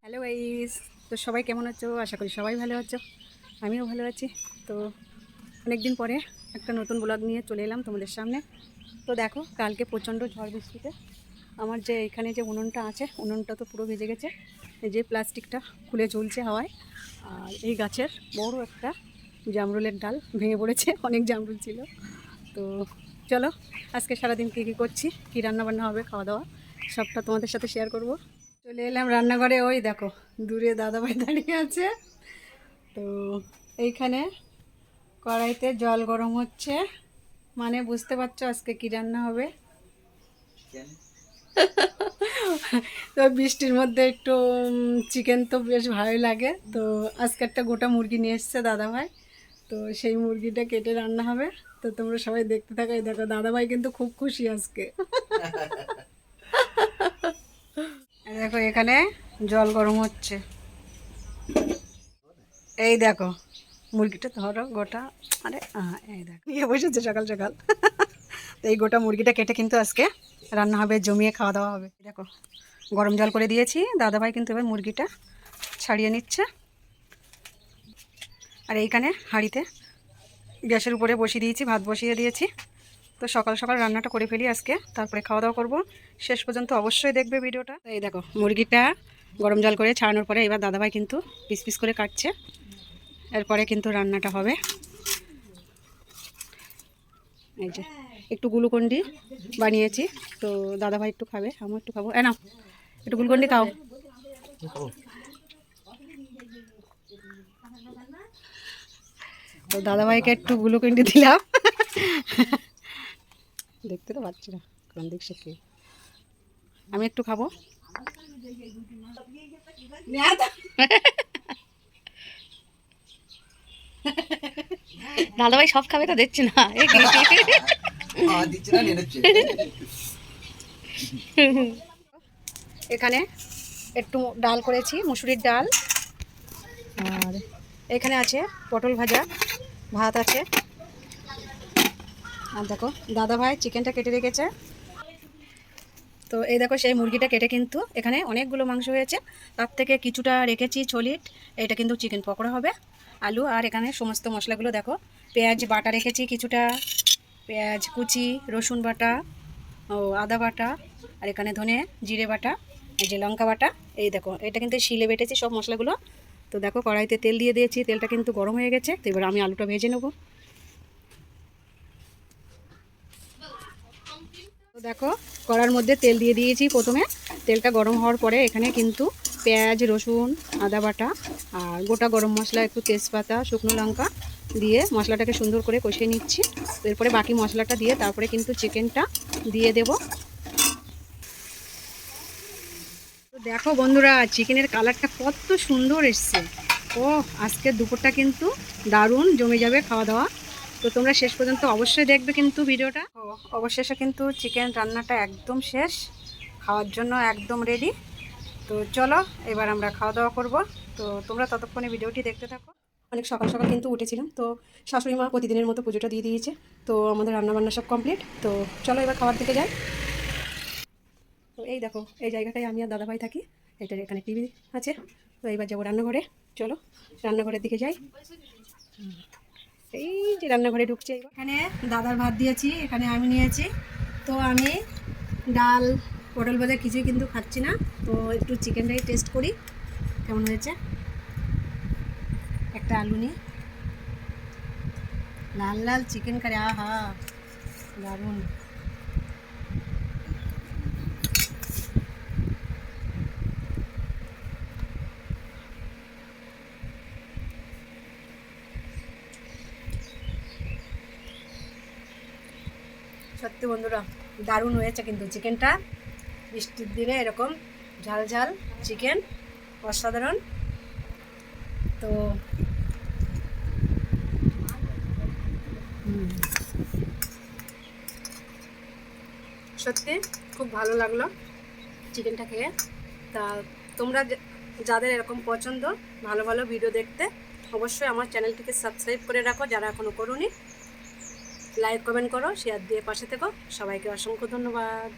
Hello guys, তো সবাই কেমন আছো? আশা করি সবাই ভালো আছো। আমিও ভালো আছি। তো অনেক দিন পরে একটা নতুন ব্লগ নিয়ে চলে এলাম তোমাদের সামনে। তো দেখো, কালকে প্রচণ্ড ঝড় বৃষ্টিতে আমার যে এখানে যে উনুনটা আছে, উনুনটা তো পুরো ভিজে গেছে। এই যে প্লাস্টিকটা খুলে ঝুলছে হাওয়ায়। আর এই গাছের বড় একটা জামরুলের ডাল ভেঙে পড়েছে, অনেক জামরুল ছিল। তো চলো, আজকে সারাদিন কী কী করছি, কী রান্নাবান্না হবে, খাওয়া দাওয়া সবটা তোমাদের সাথে শেয়ার করব। চলে এলাম রান্নাঘরে। ওই দেখো, দূরে দাদাভাই দাঁড়িয়ে আছে। তো এইখানে কড়াইতে জল গরম হচ্ছে, মানে বুঝতে পারছো আজকে কি রান্না হবে। তো বৃষ্টির মধ্যে একটু চিকেন তো বেশ ভালোই লাগে। তো আজকে একটা গোটা মুরগি নিয়ে এসছে দাদাভাই। তো সেই মুরগিটা কেটে রান্না হবে। তো তোমরা সবাই দেখতে থাকো। এই দেখো, দাদাভাই কিন্তু খুব খুশি আজকে। দেখো, এখানে জল গরম হচ্ছে। এই দেখো, মুরগিটা ধরো গোটা। আরে এই দেখো, নিয়ে বসেছে সকাল সকাল। তো এই গোটা মুরগিটা কেটে কিন্তু আজকে রান্না হবে, জমিয়ে খাওয়া দাওয়া হবে। দেখো, গরম জল করে দিয়েছি। দাদাভাই কিন্তু এবার মুরগিটা ছাড়িয়ে নিচ্ছে। আর এইখানে হাঁড়িতে গ্যাসের উপরে বসিয়ে দিয়েছি, ভাত বসিয়ে দিয়েছি। তো সকাল সকাল রান্নাটা করে ফেলি আজকে, তারপরে খাওয়া দাওয়া করবো। শেষ পর্যন্ত অবশ্যই দেখবে ভিডিওটা। এই দেখো, মুরগিটা গরম জল করে ছাড়ানোর পরে এবার দাদাভাই কিন্তু পিস পিস করে কাটছে। এরপরে কিন্তু রান্নাটা হবে। এই যে একটু গ্লুকন্ডি বানিয়েছি, তো দাদাভাই একটু খাবে, আমিও একটু খাবো। না, একটু গ্লুকন্ডি খাও। তো দাদাভাইকে একটু গ্লুকন্ডি দিলাম। দেখতে তো পাচ্ছি না কোন দিক সে কে। আমি একটু খাবো। দাদাভাই সব খাবে তো দেখছি না। এখানে একটু ডাল করেছি, মুসুরির ডাল। আর এখানে আছে পটল ভাজা, ভাত আছে। আর দেখো, দাদাভাই চিকেনটা কেটে রেখেছে। তো এই দেখো, সেই মুরগিটা কেটে কিন্তু এখানে অনেকগুলো মাংস হয়েছে, তার থেকে কিছুটা রেখেছি ছলিট। এটা কিন্তু চিকেন পকোড়া হবে। আলু আর এখানে সমস্ত মশলাগুলো দেখো, পেঁয়াজ বাটা রেখেছি কিছুটা, পেঁয়াজ কুচি, রসুন বাটা, ও আদা বাটা, আর এখানে ধনে জিরে বাটা, এই যে লঙ্কা বাটা। এই দেখো, এটা কিন্তু শিলে বেটেছি সব মশলাগুলো। তো দেখো, কড়াইতে তেল দিয়ে দিয়েছি, তেলটা কিন্তু গরম হয়ে গেছে। তো এবার আমি আলুটা ভেজে নেবো। তো দেখো, কড়ার মধ্যে তেল দিয়ে দিয়েছি প্রথমে। তেলটা গরম হওয়ার পরে এখানে কিন্তু পেঁয়াজ, রসুন, আদা বাটা আর গোটা গরম মশলা, একটু তেজপাতা, শুকনো লঙ্কা দিয়ে মশলাটাকে সুন্দর করে কষিয়ে নিচ্ছি। তো এরপরে বাকি মশলাটা দিয়ে তারপরে কিন্তু চিকেনটা দিয়ে দেব। তো দেখো বন্ধুরা, চিকেনের কালারটা কত সুন্দর এসছে। ও, আজকের দুপুরটা কিন্তু দারুণ জমে যাবে খাওয়া দাওয়া। তো তোমরা শেষ পর্যন্ত অবশ্যই দেখবে কিন্তু ভিডিওটা। ও, অবশেষে কিন্তু চিকেন রান্নাটা একদম শেষ, খাওয়ার জন্য একদম রেডি। তো চলো, এবার আমরা খাওয়া দাওয়া করব। তো তোমরা ততক্ষণে ভিডিওটি দেখতে থাকো। অনেক সকাল সকাল কিন্তু উঠেছিলাম। তো শাশুড়ি মা প্রতিদিনের মতো পুজোটা দিয়ে দিয়েছে। তো আমাদের রান্নাবান্না সব কমপ্লিট। তো চলো এবার খাওয়ার দিকে যাই। তো এই দেখো, এই জায়গাটায় আমি আর দাদাভাই থাকি। এটার এখানে টিভি আছে। তো এইবার যাবো রান্নাঘরে। চলো রান্নাঘরের দিকে যাই। এই যে রান্নাঘরে ঢুকছে, এখানে দাদার ভাত দিয়েছি, এখানে আমি নিয়েছি। তো আমি ডাল, পটল ভাজা কিছুই কিন্তু খাচ্ছি না। তো একটু চিকেনটাই টেস্ট করি কেমন হয়েছে। একটা আলু নিই, লাল লাল চিকেন কারি, আহা দারুণ। সত্যি বন্ধুরা, দারুণ হয়েছে কিন্তু চিকেনটা। বৃষ্টির দিনে এরকম ঝাল ঝাল চিকেন অসাধারণ। তো সত্যি খুব ভালো লাগলো চিকেনটা খেয়ে। তা তোমরা যাদের এরকম পছন্দ ভালো ভালো ভিডিও দেখতে, অবশ্যই আমার চ্যানেলটিকে সাবস্ক্রাইব করে রাখো যারা এখনও করোনি। লাইক কমেন্ট করো, শেয়ার দিয়ে পাশে থেকো। সবাইকে অসংখ্য ধন্যবাদ।